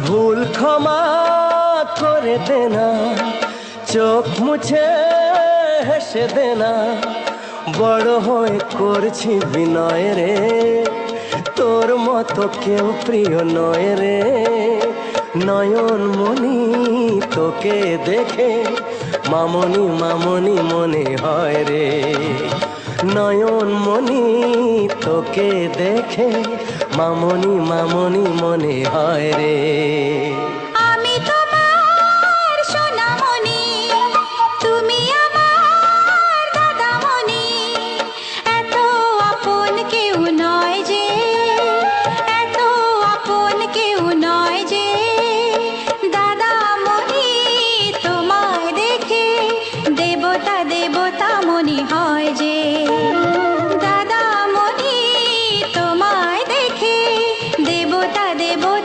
ভুল ক্ষমা করে দে না, চোখ মুছে হেসে দে না, বড় হয়ে করছি বিনয় রে, তোর মতো কেউ প্রিয় নয় রে। নয়ন মনি তোকে দেখে মামনি মামনি মনে হয় রে, নয়ন মনি তোকে দেখে মামনি মামনি মনে হয় রে।